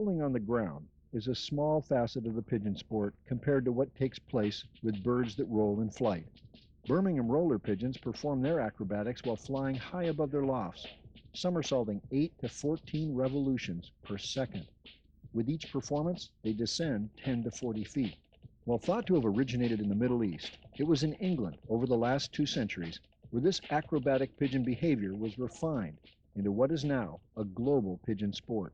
rolling on the ground is a small facet of the pigeon sport compared to what takes place with birds that roll in flight. Birmingham roller pigeons perform their acrobatics while flying high above their lofts, somersaulting 8 to 14 revolutions per second. With each performance, they descend 10 to 40 feet. While thought to have originated in the Middle East, it was in England over the last 2 centuries where this acrobatic pigeon behavior was refined into what is now a global pigeon sport.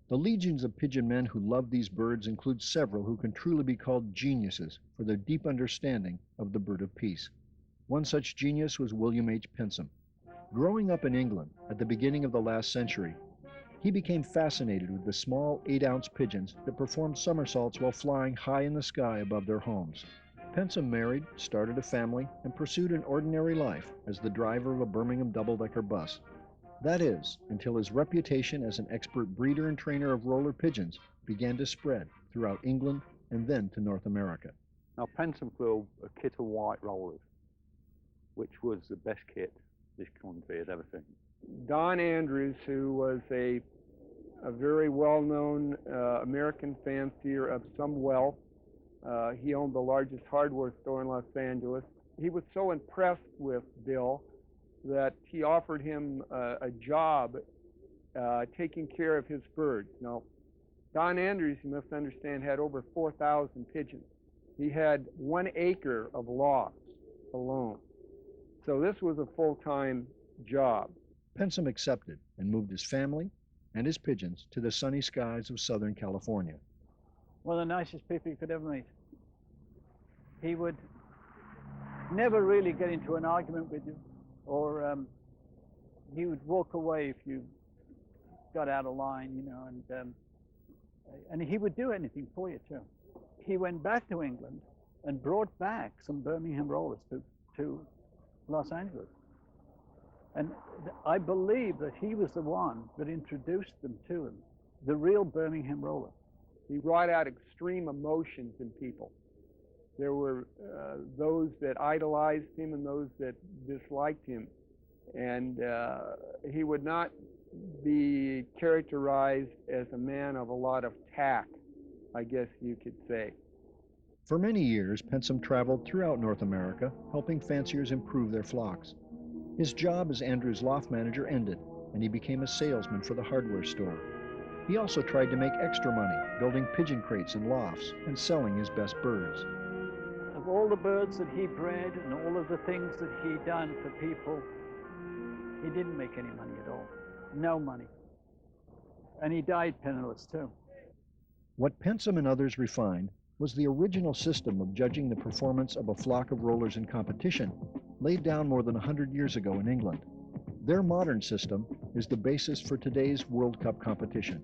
The legions of pigeon men who love these birds include several who can truly be called geniuses for their deep understanding of the bird of peace. One such genius was William H. Pensum. Growing up in England at the beginning of the last century, he became fascinated with the small 8-ounce pigeons that performed somersaults while flying high in the sky above their homes. Pensum married, started a family, and pursued an ordinary life as the driver of a Birmingham double-decker bus. That is, until his reputation as an expert breeder and trainer of roller pigeons began to spread throughout England and then to North America. Now, Pensum flew a kit of white rollers, which was the best kit this country had ever seen. Don Andrews, who was a very well-known American fancier of some wealth, he owned the largest hardware store in Los Angeles. He was so impressed with Bill that he offered him a job taking care of his birds. Now, Don Andrews, you must understand, had over 4,000 pigeons. He had 1 acre of loft alone. So this was a full-time job. Pensum accepted and moved his family and his pigeons to the sunny skies of Southern California. One of the nicest people you could ever meet. He would never really get into an argument with you, or he would walk away if you got out of line, you know, and he would do anything for you too. He went back to England and brought back some Birmingham rollers to Los Angeles. And I believe that he was the one that introduced them to him, the real Birmingham roller. He brought out extreme emotions in people. There were those that idolized him and those that disliked him. And he would not be characterized as a man of a lot of tact, I guess you could say. For many years, Pensum traveled throughout North America, helping fanciers improve their flocks. His job as Andrews' loft manager ended, and he became a salesman for the hardware store. He also tried to make extra money, building pigeon crates and lofts and selling his best birds. Of all the birds that he bred and all of the things that he done for people, he didn't make any money at all. No money. And he died penniless too. What Pensum and others refined was the original system of judging the performance of a flock of rollers in competition, laid down more than 100 years ago in England. Their modern system is the basis for today's World Cup competition.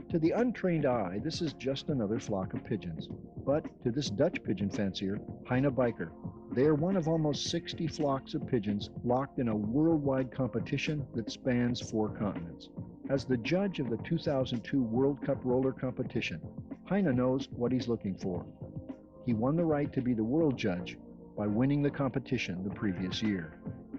To the untrained eye, this is just another flock of pigeons. But to this Dutch pigeon fancier, Heine Bijker, they are one of almost 60 flocks of pigeons locked in a worldwide competition that spans 4 continents. As the judge of the 2002 World Cup roller competition, Heine knows what he's looking for. He won the right to be the world judge by winning the competition the previous year.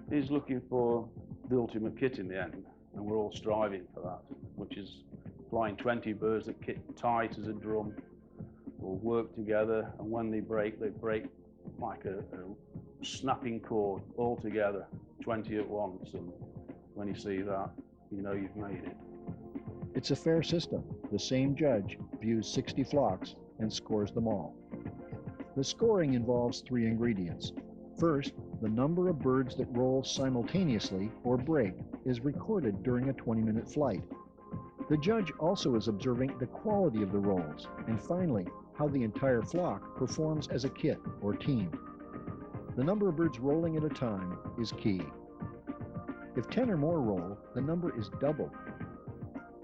He's looking for the ultimate kit in the end, and we're all striving for that, which is flying 20 birds that kit tight as a drum, will work together, and when they break like a snapping cord all together, 20 at once, and when you see that, you know you've made it. It's a fair system. The same judge views 60 flocks and scores them all. The scoring involves 3 ingredients. First, the number of birds that roll simultaneously or break is recorded during a 20-minute flight. The judge also is observing the quality of the rolls, and finally, how the entire flock performs as a kit or team. The number of birds rolling at a time is key. If 10 or more roll, the number is doubled.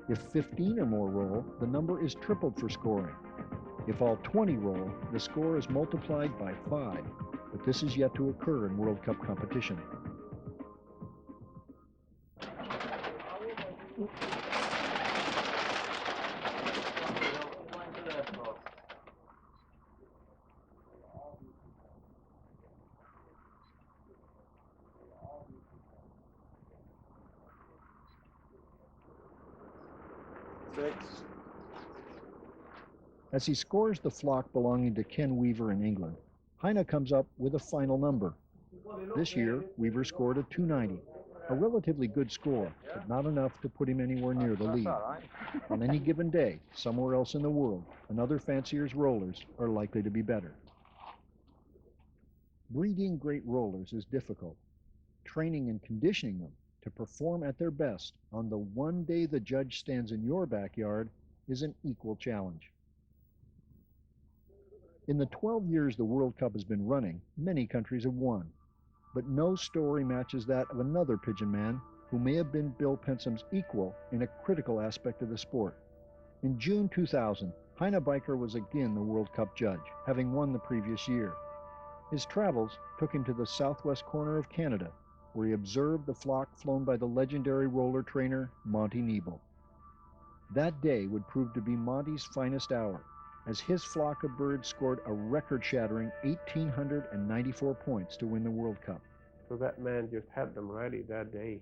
If 15 or more roll, the number is tripled for scoring. If all 20 roll, the score is multiplied by 5, but this is yet to occur in World Cup competition. 6. As he scores the flock belonging to Ken Weaver in England, Heine comes up with a final number. This year, Weaver scored a 290, a relatively good score, but not enough to put him anywhere near the lead. On any given day, somewhere else in the world, another fancier's rollers are likely to be better. Breeding great rollers is difficult. Training and conditioning them to perform at their best on the one day the judge stands in your backyard is an equal challenge. In the 12 years the World Cup has been running, many countries have won. But no story matches that of another pigeon man who may have been Bill Pensham's equal in a critical aspect of the sport. In June 2000, Heine Biker was again the World Cup judge, having won the previous year. His travels took him to the southwest corner of Canada, where he observed the flock flown by the legendary roller trainer Monty Nebel. That day would prove to be Monty's finest hour, as his flock of birds scored a record-shattering 1,894 points to win the World Cup. So that man just had them ready that day.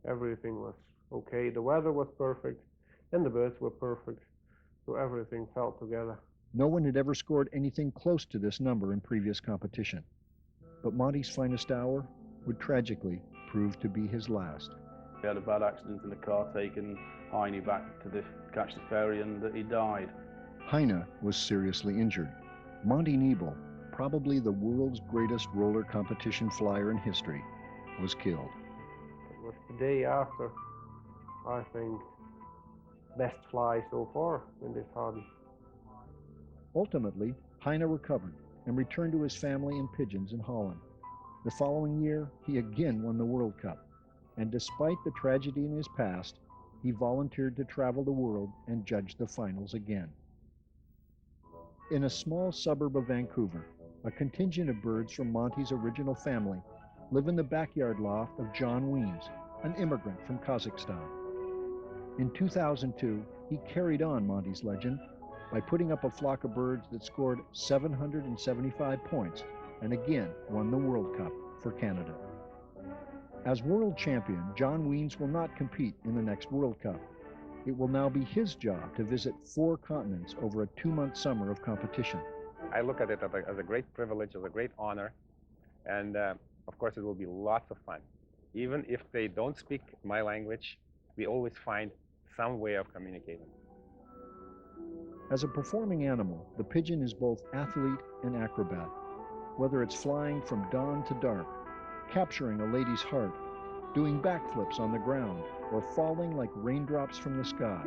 Everything was okay. The weather was perfect, and the birds were perfect, so everything fell together. No one had ever scored anything close to this number in previous competition. But Monty's finest hour would tragically prove to be his last. We had a bad accident in the car taking Heine back to catch the ferry, and he died. Heine was seriously injured. Monty Nebel, probably the world's greatest roller competition flyer in history, was killed. It was the day after, I think, best fly so far in this hobby. Ultimately, Heine recovered and returned to his family and pigeons in Holland. The following year, he again won the World Cup, and despite the tragedy in his past, he volunteered to travel the world and judge the finals again. In a small suburb of Vancouver, a contingent of birds from Monty's original family live in the backyard loft of John Weems, an immigrant from Kazakhstan. In 2002, he carried on Monty's legend by putting up a flock of birds that scored 775 points and again won the World Cup for Canada. As world champion, John Weems will not compete in the next World Cup. It will now be his job to visit 4 continents over a 2-month summer of competition. I look at it as a great privilege, as a great honor, and of course it will be lots of fun. Even if they don't speak my language, we always find some way of communicating. As a performing animal, the pigeon is both athlete and acrobat. Whether it's flying from dawn to dark, capturing a lady's heart, doing backflips on the ground, or falling like raindrops from the sky,